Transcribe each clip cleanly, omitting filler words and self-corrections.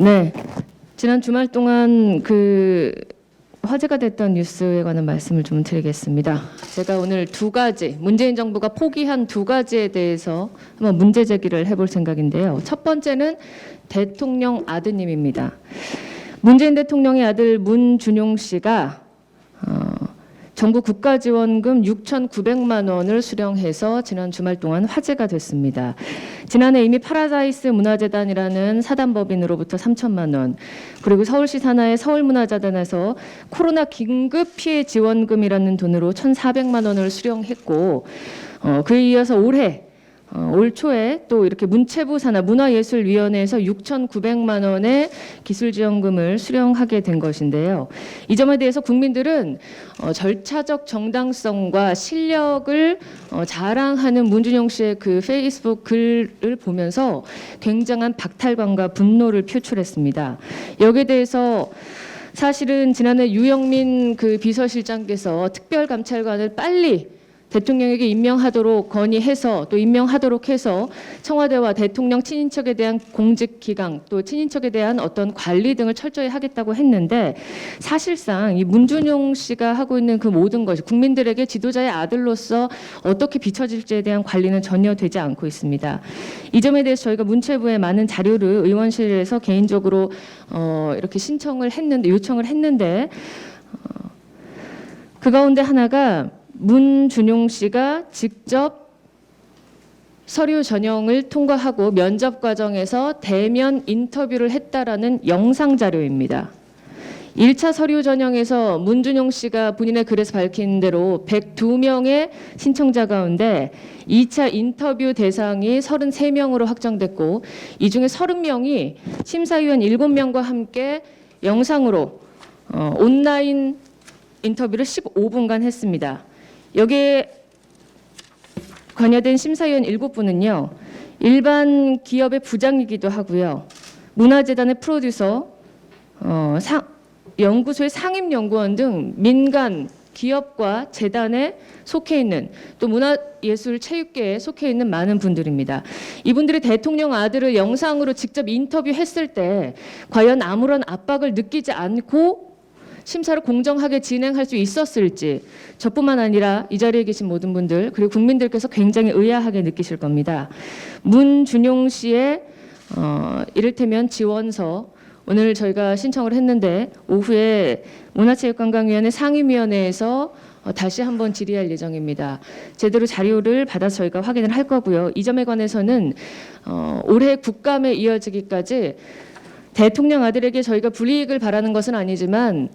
네, 지난 주말 동안 화제가 됐던 뉴스에 관한 말씀을 좀 드리겠습니다. 제가 오늘 두 가지, 문재인 정부가 포기한 두 가지에 대해서 한번 문제 제기를 해볼 생각인데요. 첫 번째는 대통령 아드님입니다. 문재인 대통령의 아들 문준용 씨가 정부 국가지원금 6,900만 원을 수령해서 지난 주말 동안 화제가 됐습니다. 지난해 이미 파라다이스 문화재단이라는 사단법인으로부터 3천만 원, 그리고 서울시 산하의 서울문화재단에서 코로나 긴급 피해 지원금이라는 돈으로 1,400만 원을 수령했고, 그에 이어서 올 초에 또 이렇게 문체부 산하 문화예술위원회에서 6,900만 원의 기술지원금을 수령하게 된 것인데요. 이 점에 대해서 국민들은 절차적 정당성과 실력을 자랑하는 문준용 씨의 그 페이스북 글을 보면서 굉장한 박탈감과 분노를 표출했습니다. 여기에 대해서 사실은 지난해 유영민 비서실장께서 특별감찰관을 빨리 대통령에게 임명하도록 건의해서 또 임명하도록 해서 청와대와 대통령 친인척에 대한 공직 기강 또 친인척에 대한 어떤 관리 등을 철저히 하겠다고 했는데, 사실상 이 문준용 씨가 하고 있는 그 모든 것이 국민들에게 지도자의 아들로서 어떻게 비춰질지에 대한 관리는 전혀 되지 않고 있습니다. 이 점에 대해서 저희가 문체부에 많은 자료를 의원실에서 개인적으로 이렇게 요청을 했는데 그 가운데 하나가 문준용 씨가 직접 서류 전형을 통과하고 면접 과정에서 대면 인터뷰를 했다라는 영상 자료입니다. 1차 서류 전형에서 문준용 씨가 본인의 글에서 밝힌 대로 102명의 신청자 가운데 2차 인터뷰 대상이 33명으로 확정됐고, 이 중에 30명이 심사위원 7명과 함께 영상으로 온라인 인터뷰를 15분간 했습니다. 여기에 관여된 심사위원 7분은요. 일반 기업의 부장이기도 하고요. 문화재단의 프로듀서, 연구소의 상임연구원 등 민간 기업과 재단에 속해 있는, 또 문화예술체육계에 속해 있는 많은 분들입니다. 이분들이 대통령 아들을 영상으로 직접 인터뷰했을 때 과연 아무런 압박을 느끼지 않고 심사를 공정하게 진행할 수 있었을지, 저뿐만 아니라 이 자리에 계신 모든 분들 그리고 국민들께서 굉장히 의아하게 느끼실 겁니다. 문준용 씨의 이를테면 지원서, 오늘 저희가 신청을 했는데 오후에 문화체육관광위원회 상임위원회에서 다시 한번 질의할 예정입니다. 제대로 자료를 받아서 저희가 확인을 할 거고요. 이 점에 관해서는 올해 국감에 이어지기까지 대통령 아들에게 저희가 불이익을 바라는 것은 아니지만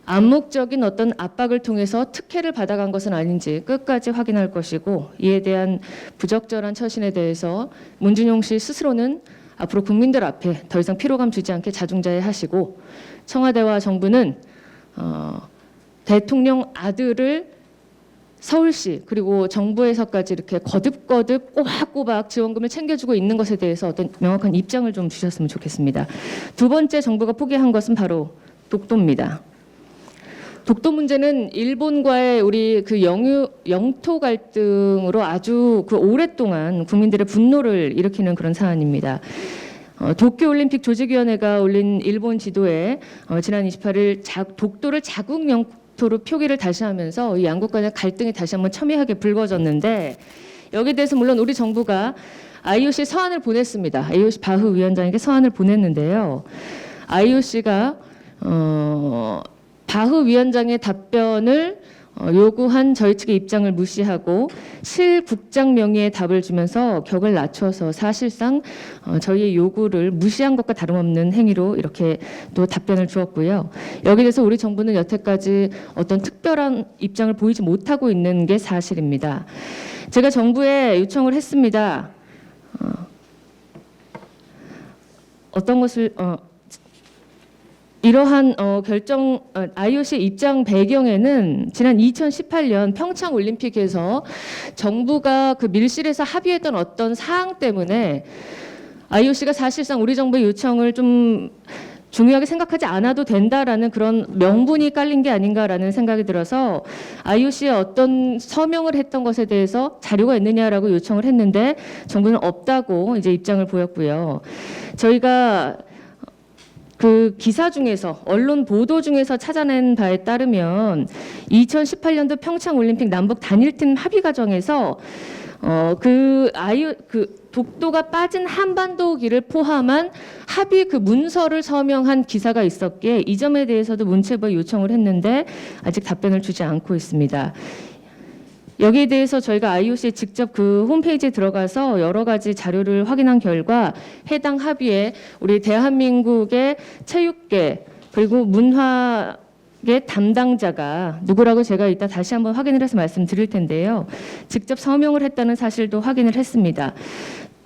암묵적인 어떤 압박을 통해서 특혜를 받아간 것은 아닌지 끝까지 확인할 것이고, 이에 대한 부적절한 처신에 대해서 문준용 씨 스스로는 앞으로 국민들 앞에 더 이상 피로감 주지 않게 자중자애하시고, 청와대와 정부는 대통령 아들을 서울시 그리고 정부에서까지 이렇게 거듭거듭 꼬박꼬박 지원금을 챙겨주고 있는 것에 대해서 어떤 명확한 입장을 좀 주셨으면 좋겠습니다. 두 번째 정부가 포기한 것은 바로 독도입니다. 독도 문제는 일본과의 우리 영토 갈등으로 아주 오랫동안 국민들의 분노를 일으키는 그런 사안입니다. 도쿄올림픽 조직위원회가 올린 일본 지도에 지난 28일 독도를 자국 영토로 표기를 다시 하면서 이 양국 간의 갈등이 다시 한번 첨예하게 불거졌는데, 여기에 대해서 물론 우리 정부가 IOC 서한을 보냈습니다. IOC 바흐 위원장에게 서한을 보냈는데요. IOC가 바흐 위원장의 답변을 요구한 저희 측의 입장을 무시하고 실국장 명의의 답을 주면서 격을 낮춰서 사실상 저희의 요구를 무시한 것과 다름없는 행위로 이렇게 또 답변을 주었고요. 여기에 대해서 우리 정부는 여태까지 어떤 특별한 입장을 보이지 못하고 있는 게 사실입니다. 제가 정부에 요청을 했습니다. 어떤 것을 이러한 IOC 입장 배경에는 지난 2018년 평창 올림픽에서 정부가 밀실에서 합의했던 어떤 사항 때문에 IOC가 사실상 우리 정부의 요청을 좀 중요하게 생각하지 않아도 된다라는 그런 명분이 깔린 게 아닌가라는 생각이 들어서 IOC에 어떤 서명을 했던 것에 대해서 자료가 있느냐라고 요청을 했는데 정부는 없다고 이제 입장을 보였고요. 저희가 그 기사 중에서 언론 보도 중에서 찾아낸 바에 따르면 2018년도 평창 올림픽 남북 단일팀 합의 과정에서 그 독도가 빠진 한반도기를 포함한 합의 그 문서를 서명한 기사가 있었기에 이 점에 대해서도 문체부에 요청을 했는데 아직 답변을 주지 않고 있습니다. 여기에 대해서 저희가 IOC에 직접 그 홈페이지에 들어가서 여러 가지 자료를 확인한 결과 해당 합의에 우리 대한민국의 체육계 그리고 문화계 담당자가 누구라고 제가 이따 다시 한번 확인을 해서 말씀드릴 텐데요. 직접 서명을 했다는 사실도 확인을 했습니다.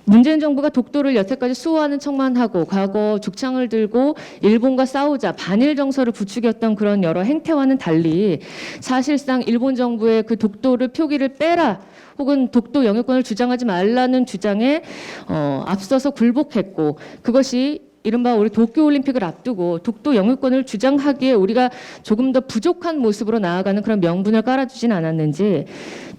문재인 정부가 독도를 여태까지 수호하는 척만 하고 과거 죽창을 들고 일본과 싸우자 반일 정서를 부추겼던 그런 여러 행태와는 달리 사실상 일본 정부의 그 독도를 표기를 빼라 혹은 독도 영유권을 주장하지 말라는 주장에 앞서서 굴복했고 그것이 이른바 우리 도쿄올림픽을 앞두고 독도 영유권을 주장하기에 우리가 조금 더 부족한 모습으로 나아가는 그런 명분을 깔아주진 않았는지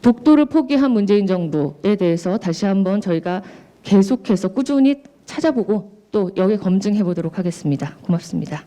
독도를 포기한 문재인 정부에 대해서 다시 한번 저희가 계속해서 꾸준히 찾아보고 또 여기 검증해 보도록 하겠습니다. 고맙습니다.